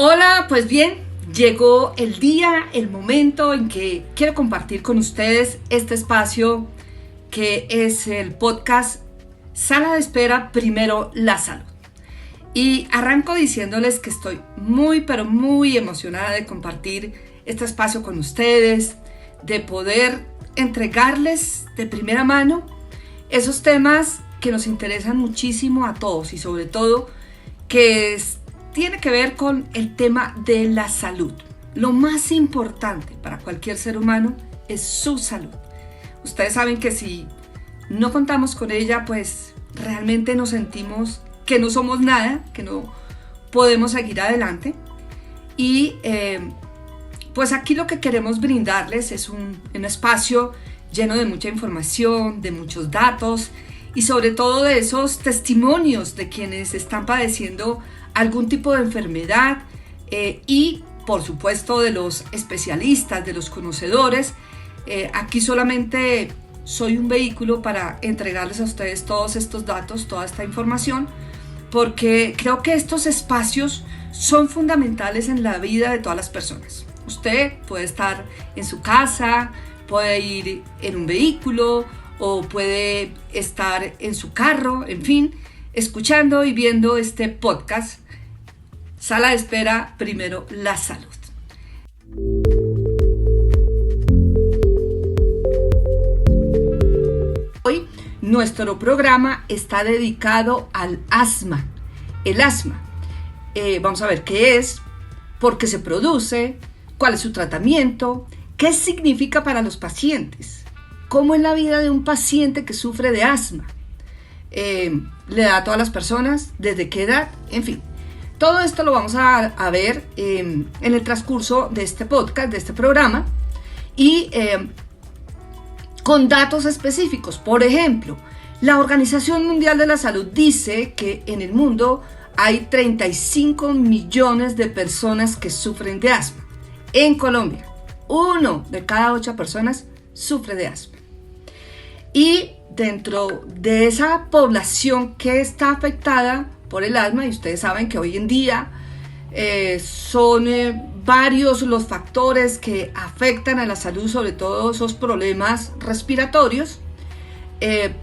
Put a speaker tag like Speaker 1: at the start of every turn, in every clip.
Speaker 1: Hola, pues bien, llegó el día, el momento en que quiero compartir con ustedes este espacio que es el podcast Sala de Espera, Primero la Salud. Y arranco diciéndoles que estoy muy, pero muy emocionada de compartir este espacio con ustedes, de poder entregarles de primera mano esos temas que nos interesan muchísimo a todos y sobre todo que tiene que ver con el tema de la salud. Lo más importante para cualquier ser humano es su salud. Ustedes saben que si no contamos con ella, pues realmente nos sentimos que no somos nada, que no podemos seguir adelante. Y pues aquí lo que queremos brindarles es un espacio lleno de mucha información, de muchos datos y sobre todo de esos testimonios de quienes están padeciendo algún tipo de enfermedad y por supuesto de los especialistas, de los conocedores. Aquí solamente soy un vehículo para entregarles a ustedes todos estos datos, toda esta información, porque creo que estos espacios son fundamentales en la vida de todas las personas. Usted puede estar en su casa, puede ir en un vehículo o puede estar en su carro, en fin, escuchando y viendo este podcast, Sala de Espera, Primero la Salud. Hoy nuestro programa está dedicado al asma. El asma, vamos a ver qué es, por qué se produce, cuál es su tratamiento, qué significa para los pacientes, cómo es la vida de un paciente que sufre de asma, le da a todas las personas, desde qué edad, en fin. Todo esto lo vamos a ver en el transcurso de este podcast, de este programa, y con datos específicos. Por ejemplo, la Organización Mundial de la Salud dice que en el mundo hay 35 millones de personas que sufren de asma. En Colombia, 1 de cada 8 personas sufre de asma. Y dentro de esa población que está afectada por el asma, y ustedes saben que hoy en día son varios los factores que afectan a la salud, sobre todo esos problemas respiratorios,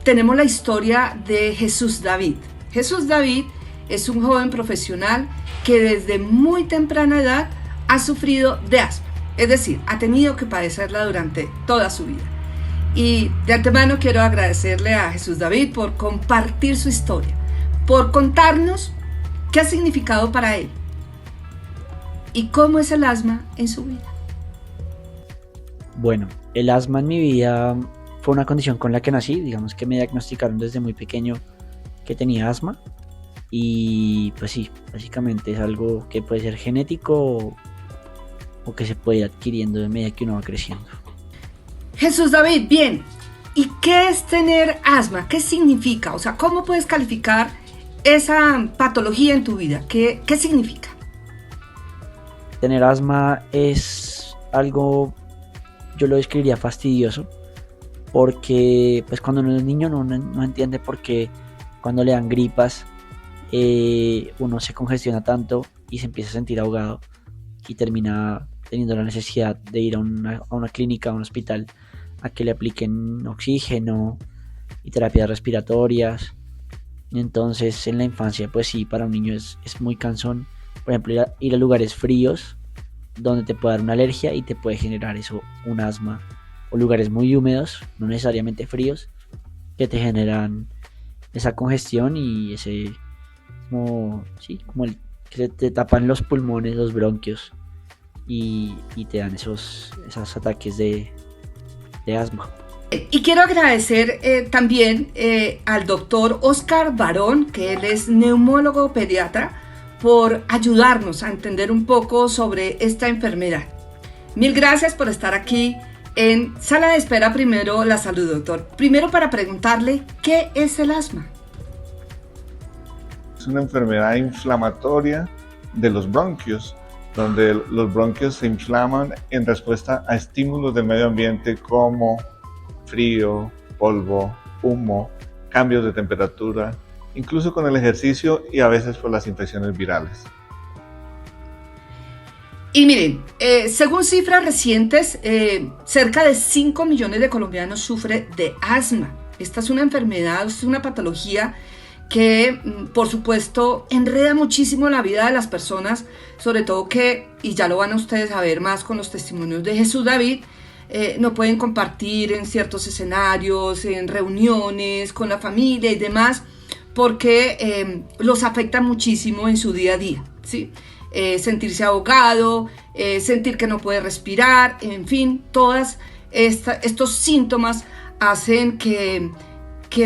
Speaker 1: tenemos la historia de Jesús David. Jesús David es un joven profesional que desde muy temprana edad ha sufrido de asma, es decir, ha tenido que padecerla durante toda su vida. Y de antemano quiero agradecerle a Jesús David por compartir su historia, por contarnos qué ha significado para él y cómo es el asma en su vida.
Speaker 2: Bueno, el asma en mi vida fue una condición con la que nací. Digamos que me diagnosticaron desde muy pequeño que tenía asma. Y pues sí, básicamente es algo que puede ser genético o que se puede ir adquiriendo de medida que uno va creciendo.
Speaker 1: Jesús David, bien, ¿y qué es tener asma? ¿Qué significa? O sea, ¿cómo puedes calificar esa patología en tu vida? ¿Qué significa?
Speaker 2: Tener asma es algo, yo lo describiría fastidioso, porque pues cuando uno es niño no entiende por qué cuando le dan gripas uno se congestiona tanto y se empieza a sentir ahogado y termina teniendo la necesidad de ir a una clínica, a un hospital, a que le apliquen oxígeno y terapias respiratorias. Entonces en la infancia pues sí, para un niño es muy cansón. Por ejemplo, ir a lugares fríos donde te puede dar una alergia y te puede generar eso, un asma, o lugares muy húmedos, no necesariamente fríos, que te generan esa congestión y ese como el que te tapan los pulmones, los bronquios y te dan esos ataques de asma.
Speaker 1: Y quiero agradecer también al doctor Oscar Barón, que él es neumólogo pediatra, por ayudarnos a entender un poco sobre esta enfermedad. Mil gracias por estar aquí en Sala de Espera, Primero la Salud, doctor. Primero para preguntarle, ¿qué es el asma?
Speaker 3: Es una enfermedad inflamatoria de los bronquios, donde los bronquios se inflaman en respuesta a estímulos del medio ambiente como frío, polvo, humo, cambios de temperatura, incluso con el ejercicio y a veces por las infecciones virales.
Speaker 1: Y miren, según cifras recientes, cerca de 5 millones de colombianos sufren de asma. Esta es una enfermedad, es una patología que, por supuesto, enreda muchísimo la vida de las personas, sobre todo que, y ya lo van a ustedes a ver más con los testimonios de Jesús David, no pueden compartir en ciertos escenarios, en reuniones, con la familia y demás, porque los afecta muchísimo en su día a día, ¿sí? Sentirse ahogado, sentir que no puede respirar, en fin, todos estos síntomas hacen que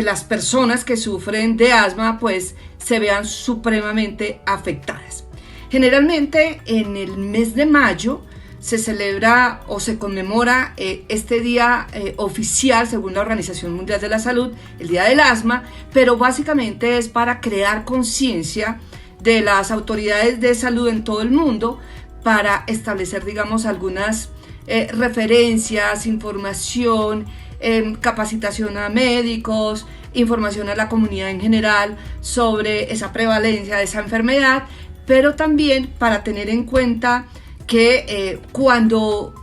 Speaker 1: las personas que sufren de asma pues se vean supremamente afectadas. Generalmente en el mes de mayo se celebra o se conmemora este día oficial según la Organización Mundial de la Salud, el Día del Asma, pero básicamente es para crear conciencia de las autoridades de salud en todo el mundo para establecer, digamos, algunas referencias, información, capacitación a médicos, información a la comunidad en general sobre esa prevalencia de esa enfermedad, pero también para tener en cuenta que cuando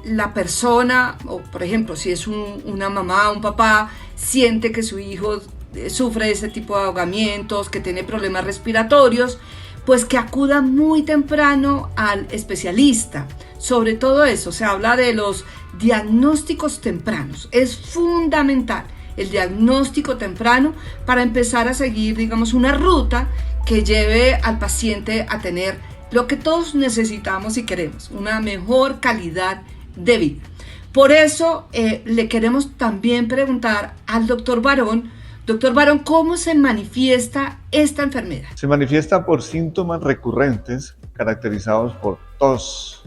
Speaker 1: la persona, o por ejemplo, si es una mamá o un papá, siente que su hijo sufre de ese tipo de ahogamientos, que tiene problemas respiratorios, pues que acuda muy temprano al especialista. Sobre todo eso, se habla de los diagnósticos tempranos. Es fundamental el diagnóstico temprano para empezar a seguir, digamos, una ruta que lleve al paciente a tener lo que todos necesitamos y queremos, una mejor calidad de vida. Por eso le queremos también preguntar al doctor Barón. Doctor Barón, ¿cómo se manifiesta esta enfermedad?
Speaker 3: Se manifiesta por síntomas recurrentes caracterizados por tos,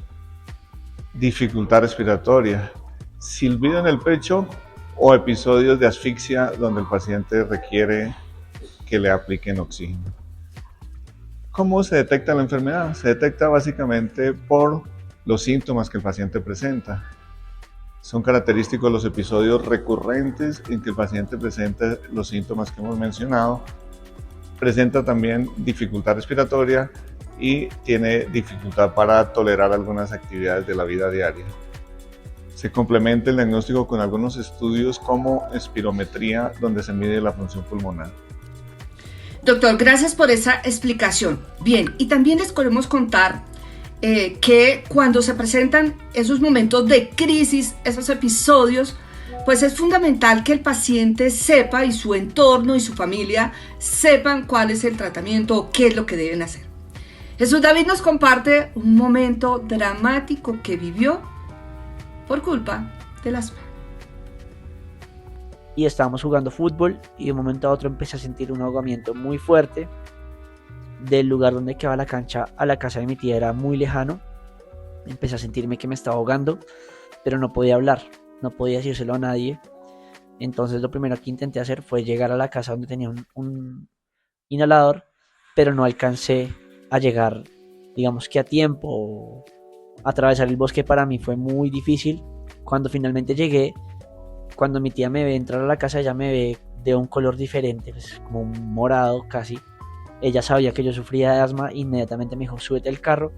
Speaker 3: dificultad respiratoria, silbido en el pecho o episodios de asfixia donde el paciente requiere que le apliquen oxígeno. ¿Cómo se detecta la enfermedad? Se detecta básicamente por los síntomas que el paciente presenta. Son característicos los episodios recurrentes en que el paciente presenta los síntomas que hemos mencionado. Presenta también dificultad respiratoria y tiene dificultad para tolerar algunas actividades de la vida diaria. Se complementa el diagnóstico con algunos estudios como espirometría, donde se mide la función pulmonar.
Speaker 1: Doctor, gracias por esa explicación. Bien, y también les queremos contar que cuando se presentan esos momentos de crisis, esos episodios, pues es fundamental que el paciente sepa y su entorno y su familia sepan cuál es el tratamiento o qué es lo que deben hacer. Jesús David nos comparte un momento dramático que vivió por culpa del asma.
Speaker 2: Y estábamos jugando fútbol y de un momento a otro empecé a sentir un ahogamiento muy fuerte. Del lugar donde quedaba la cancha a la casa de mi tía era muy lejano. Empecé a sentirme que me estaba ahogando, pero no podía hablar, no podía decírselo a nadie. Entonces lo primero que intenté hacer fue llegar a la casa donde tenía un inhalador, pero no alcancé a llegar, digamos que a tiempo. Atravesar el bosque para mí fue muy difícil. Cuando finalmente llegué, cuando mi tía me ve entrar a la casa, ella me ve de un color diferente, pues como morado casi. Ella sabía que yo sufría de asma, inmediatamente me dijo, súbete al carro.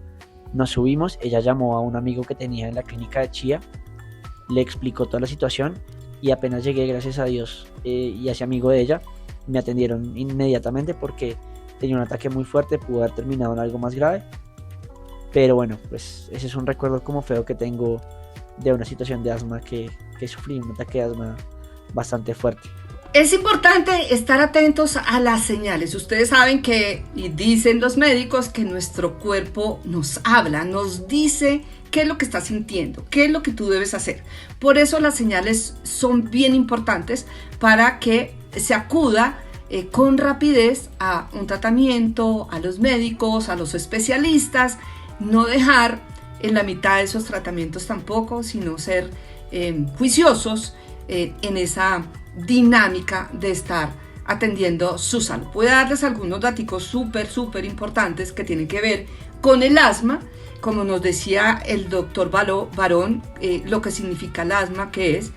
Speaker 2: Nos subimos, ella llamó a un amigo que tenía en la clínica de Chía, le explicó toda la situación y apenas llegué, gracias a Dios y a ese amigo de ella, me atendieron inmediatamente porque tenía un ataque muy fuerte, pudo haber terminado en algo más grave. Pero bueno, pues ese es un recuerdo como feo que tengo de una situación de asma que sufrí, un ataque de asma bastante fuerte.
Speaker 1: Es importante estar atentos a las señales. Ustedes saben que, y dicen los médicos, que nuestro cuerpo nos habla, nos dice qué es lo que está sintiendo, qué es lo que tú debes hacer. Por eso las señales son bien importantes para que se acuda con rapidez a un tratamiento, a los médicos, a los especialistas. No dejar en la mitad de esos tratamientos tampoco, sino ser juiciosos en esa dinámica de estar atendiendo su salud. Voy a darles algunos datos súper importantes que tienen que ver con el asma, como nos decía el doctor Barón, lo que significa el asma, qué es,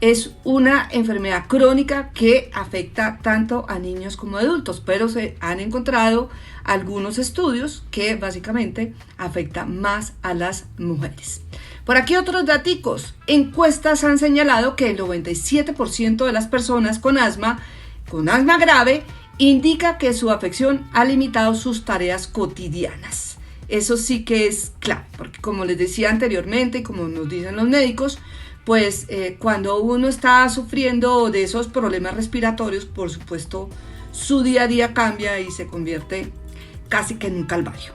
Speaker 1: es una enfermedad crónica que afecta tanto a niños como a adultos, pero se han encontrado algunos estudios que básicamente afecta más a las mujeres. Por aquí otros daticos. Encuestas han señalado que el 97% de las personas con asma grave indica que su afección ha limitado sus tareas cotidianas. Eso sí que es clave, porque como les decía anteriormente y como nos dicen los médicos, pues cuando uno está sufriendo de esos problemas respiratorios, por supuesto, su día a día cambia y se convierte casi que en un calvario.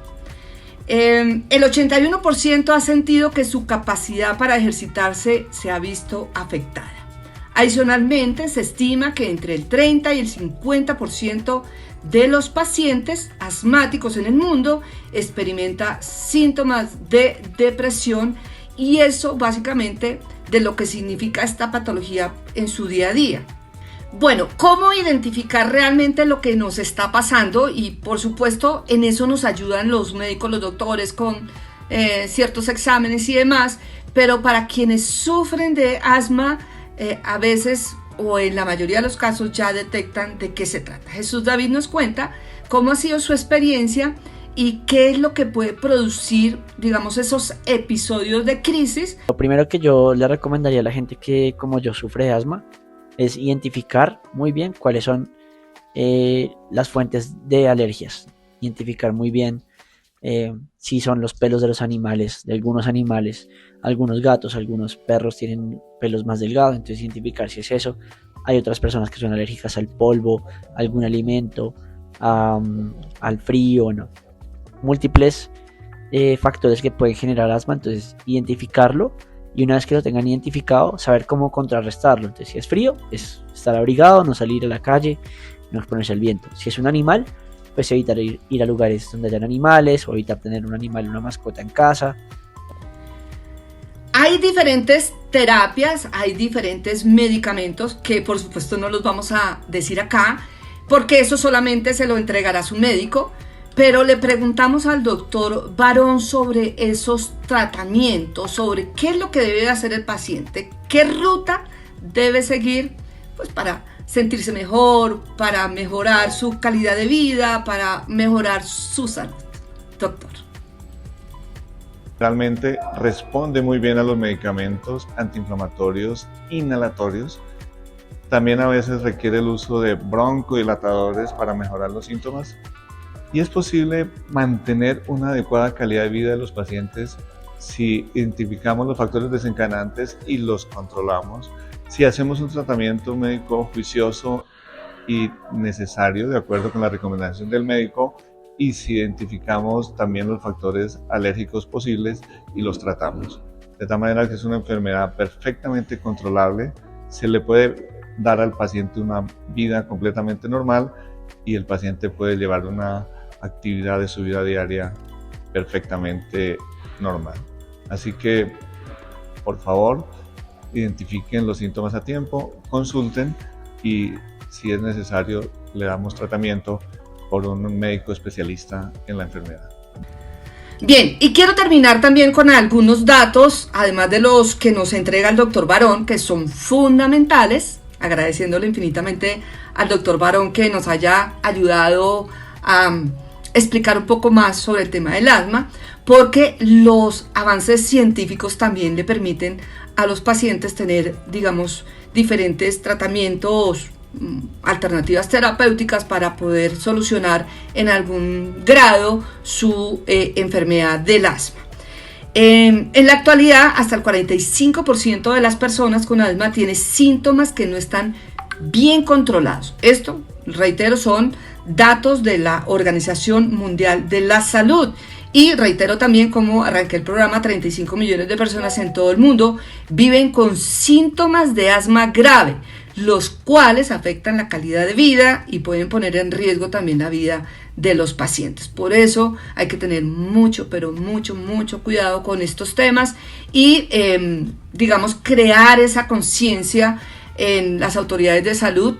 Speaker 1: El 81% ha sentido que su capacidad para ejercitarse se ha visto afectada. Adicionalmente, se estima que entre el 30 y el 50% de los pacientes asmáticos en el mundo experimenta síntomas de depresión, y eso básicamente de lo que significa esta patología en su día a día. Bueno, ¿cómo identificar realmente lo que nos está pasando? Y por supuesto, en eso nos ayudan los médicos, los doctores con ciertos exámenes y demás, pero para quienes sufren de asma, a veces o en la mayoría de los casos ya detectan de qué se trata. Jesús David nos cuenta cómo ha sido su experiencia y qué es lo que puede producir, digamos, esos episodios de crisis.
Speaker 2: Lo primero que yo le recomendaría a la gente que, como yo, sufre de asma, es identificar muy bien cuáles son las fuentes de alergias. Identificar muy bien si son los pelos de los animales, de algunos animales. Algunos gatos, algunos perros tienen pelos más delgados, entonces identificar si es eso. Hay otras personas que son alérgicas al polvo, a algún alimento, al frío, ¿no? Múltiples factores que pueden generar asma, entonces identificarlo, y una vez que lo tengan identificado, saber cómo contrarrestarlo. Entonces, si es frío, es estar abrigado, no salir a la calle, no exponerse al viento. Si es un animal, pues evitar ir a lugares donde hayan animales, o evitar tener un animal, una mascota en casa.
Speaker 1: Hay diferentes terapias, hay diferentes medicamentos que por supuesto no los vamos a decir acá, porque eso solamente se lo entregará su médico, pero le preguntamos al doctor Barón sobre esos tratamientos, sobre qué es lo que debe hacer el paciente, qué ruta debe seguir, pues para sentirse mejor, para mejorar su calidad de vida, para mejorar su salud. Doctor.
Speaker 3: Realmente responde muy bien a los medicamentos antiinflamatorios inhalatorios. También a veces requiere el uso de broncodilatadores para mejorar los síntomas. Y es posible mantener una adecuada calidad de vida de los pacientes si identificamos los factores desencadenantes y los controlamos. Si hacemos un tratamiento médico juicioso y necesario, de acuerdo con la recomendación del médico, y si identificamos también los factores alérgicos posibles y los tratamos. De tal manera que es una enfermedad perfectamente controlable, se le puede dar al paciente una vida completamente normal y el paciente puede llevar una actividad de su vida diaria perfectamente normal. Así que, por favor, identifiquen los síntomas a tiempo, consulten y si es necesario le damos tratamiento por un médico especialista en la enfermedad.
Speaker 1: Bien, y quiero terminar también con algunos datos, además de los que nos entrega el doctor Barón, que son fundamentales, agradeciéndole infinitamente al doctor Barón que nos haya ayudado a explicar un poco más sobre el tema del asma, porque los avances científicos también le permiten a los pacientes tener, digamos, diferentes tratamientos, alternativas terapéuticas para poder solucionar en algún grado su enfermedad del asma. En la actualidad, hasta el 45% de las personas con asma tiene síntomas que no están bien controlados. Esto, reitero, son datos de la Organización Mundial de la Salud. Y reitero también, como arranqué el programa, 35 millones de personas en todo el mundo viven con síntomas de asma grave, los cuales afectan la calidad de vida y pueden poner en riesgo también la vida de los pacientes. Por eso hay que tener mucho, pero mucho cuidado con estos temas y, digamos, crear esa conciencia en las autoridades de salud,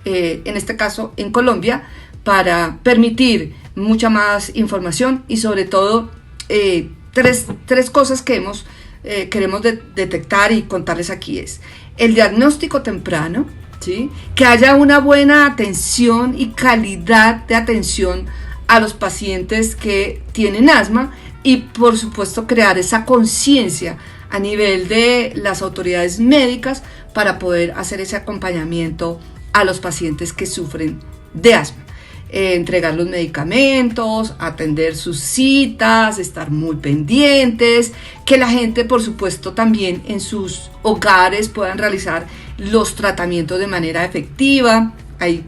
Speaker 1: en este caso en Colombia, para permitir mucha más información y sobre todo tres cosas que hemos queremos detectar y contarles aquí es el diagnóstico temprano, ¿sí? Que haya una buena atención y calidad de atención a los pacientes que tienen asma y por supuesto crear esa conciencia a nivel de las autoridades médicas para poder hacer ese acompañamiento a los pacientes que sufren de asma. Entregar los medicamentos, atender sus citas, estar muy pendientes, que la gente por supuesto también en sus hogares puedan realizar los tratamientos de manera efectiva. Ahí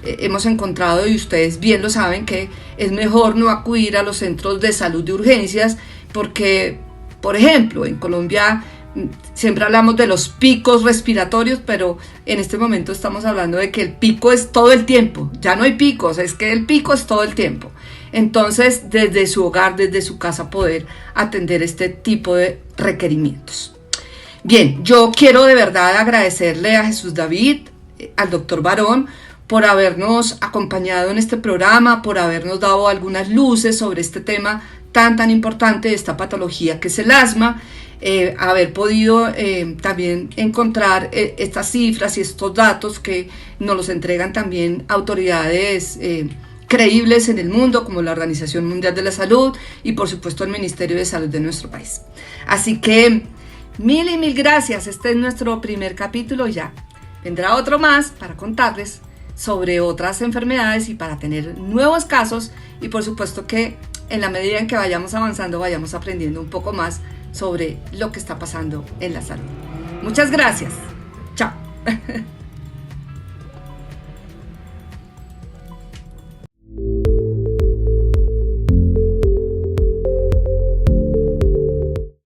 Speaker 1: hemos encontrado, y ustedes bien lo saben, que es mejor no acudir a los centros de salud de urgencias porque, por ejemplo, en Colombia siempre hablamos de los picos respiratorios, pero en este momento estamos hablando de que el pico es todo el tiempo. Ya no hay picos, es que el pico es todo el tiempo. Entonces, desde su hogar, desde su casa, poder atender este tipo de requerimientos. Bien, yo quiero de verdad agradecerle a Jesús David, al doctor Barón, por habernos acompañado en este programa, por habernos dado algunas luces sobre este tema tan importante de esta patología que es el asma, haber podido también encontrar estas cifras y estos datos que nos los entregan también autoridades creíbles en el mundo, como la Organización Mundial de la Salud y por supuesto el Ministerio de Salud de nuestro país. Así que mil gracias. Este es nuestro primer capítulo. Ya vendrá otro más para contarles sobre otras enfermedades y para tener nuevos casos, y por supuesto que en la medida en que vayamos avanzando vayamos aprendiendo un poco más sobre lo que está pasando en la salud. Muchas gracias. Chao.